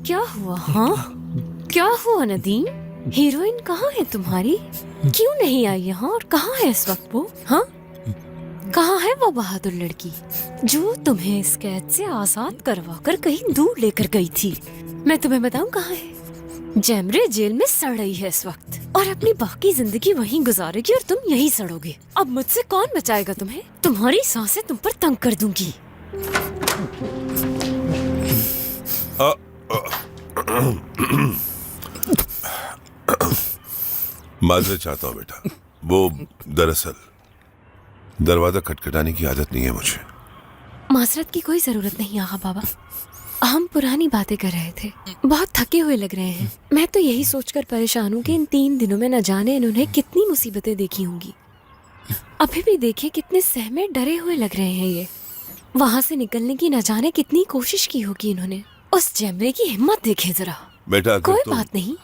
क्या हुआ? हाँ, क्या हुआ नदीम? हीरोइन कहाँ है तुम्हारी? क्यों नहीं आई यहाँ? और कहाँ है इस वक्त वो? हाँ, कहाँ है वो बहादुर लड़की जो तुम्हें इस कैद से आजाद करवा कर कहीं दूर लेकर गई थी? मैं तुम्हें बताऊं कहाँ है? जैमरे जेल में सड़ रही है इस वक्त और अपनी बाकी जिंदगी वहीं गुजारेगी और तुम यहीं सड़ोगे। अब मुझसे कौन बचाएगा तुम्हें? तुम्हारी सांसें तुम पर तंग कर दूंगी। माजरत चाहता हूँ बेटा, वो दरअसल दरवाजा खटखटाने की आदत नहीं है मुझे। माजरत की कोई जरूरत नहीं आगा बाबा, हम पुरानी बातें कर रहे थे। बहुत थके हुए लग रहे हैं। मैं तो यही सोचकर परेशान हूँ कि इन 3 दिनों में न जाने इन्होंने कितनी मुसीबतें देखी होंगी। अभी भी देखिए कितने सहमे डरे हुए लग रहे हैं ये। वहाँ से निकलने की न जाने कितनी कोशिश की होगी इन्होंने। उस जैमरे की हिम्मत देखे जरा। बेटा कोई बात नहीं,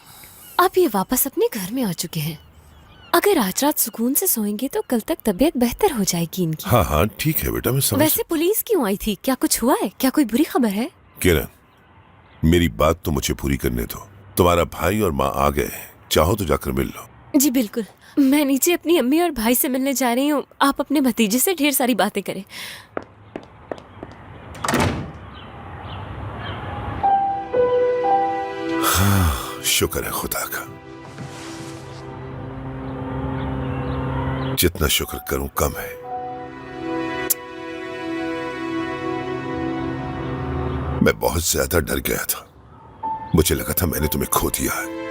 अब ये वापस अपने घर में आ चुके हैं। अगर आज रात सुकून से सोएंगे तो कल तक तबीयत बेहतर हो जाएगी इनकी। हाँ हाँ ठीक है बेटा, मैं समझ। वैसे पुलिस क्यों आई थी? क्या कुछ हुआ है? क्या कोई बुरी खबर है? किरण, मेरी बात तो मुझे पूरी करने दो। तुम्हारा भाई और माँ आ गए हैं, चाहो तो जाकर मिल लो। जी बिल्कुल, मैं नीचे अपनी अम्मी और भाई से मिलने जा रही हूँ। आप अपने भतीजे से ढेर सारी बातें करें। हाँ, शुक्र है खुदा का। जितना शुक्र करूं कम है। मैं बहुत ज्यादा डर गया था। मुझे लगा था मैंने तुम्हें खो दिया है।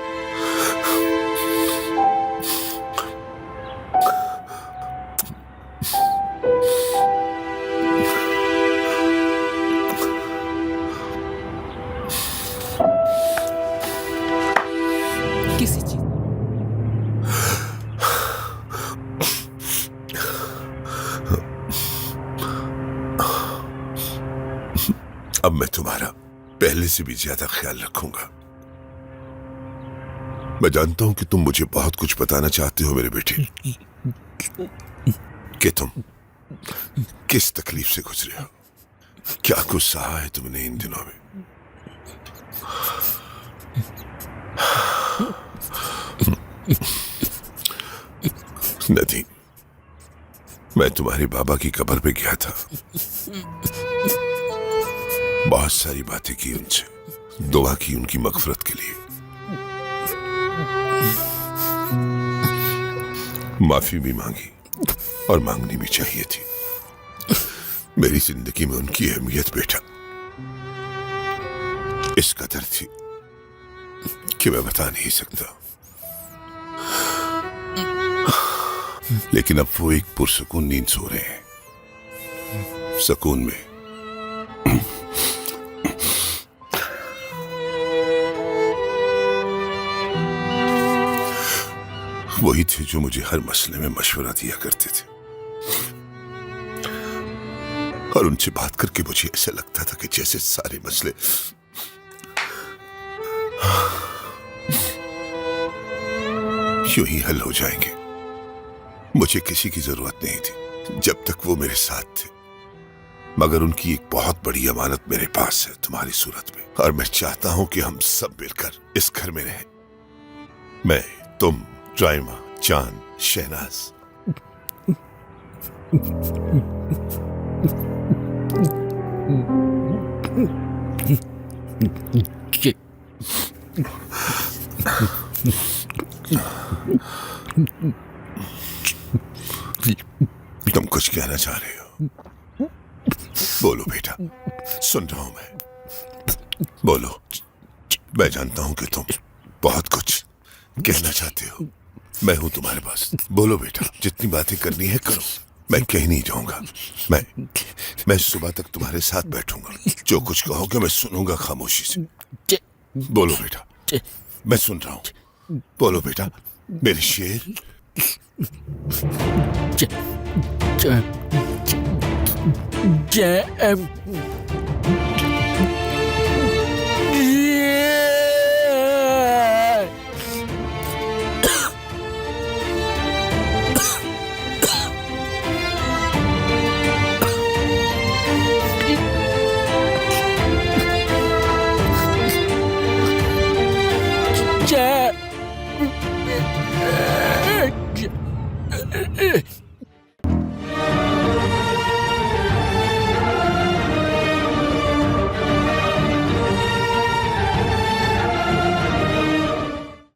किसी चीज अब मैं तुम्हारा पहले से भी ज्यादा ख्याल रखूंगा। मैं जानता हूं कि तुम मुझे बहुत कुछ बताना चाहते हो मेरे बेटे, कि तुम किस तकलीफ से गुजरे हो, क्या कुछ सहा है तुमने इन दिनों में। नदीम, मैं तुम्हारे बाबा की कब्र पे गया था। बहुत सारी बातें की उनसे, दुआ की उनकी मगफरत के लिए। माफी भी मांगी और मांगनी भी चाहिए थी। मेरी जिंदगी में उनकी अहमियत बेटा इस कदर थी कि मैं बता नहीं सकता। लेकिन अब वो एक पुरसकून नींद सो रहे हैं, सुकून में। वही थे जो मुझे हर मसले में मशवरा दिया करते थे, और उनसे बात करके मुझे ऐसा लगता था कि जैसे सारे मसले यूं ही हल हो जाएंगे। मुझे किसी की जरूरत नहीं थी जब तक वो मेरे साथ थे, मगर उनकी एक बहुत बड़ी अमानत मेरे पास है तुम्हारी सूरत में, और मैं चाहता हूं कि हम सब मिलकर इस घर में रहें। मैं, तुम, राइमा, चांद, शहनाज। तुम कुछ कहना चाह रहे हो? बोलो बेटा, सुन रहा हूं मैं। बोलो। मैं जानता हूं कि तुम बहुत कुछ कहना चाहते हो। मैं हूं तुम्हारे पास। बोलो बेटा, जितनी बातें करनी है करो। मैं कहीं नहीं जाऊंगा। मैं सुबह तक तुम्हारे साथ बैठूंगा। जो कुछ कहोगे मैं सुनूंगा खामोशी से। बोलो बेटा, मैं सुन रहा हूं। बोलो बेटा, मेरे शेर। जय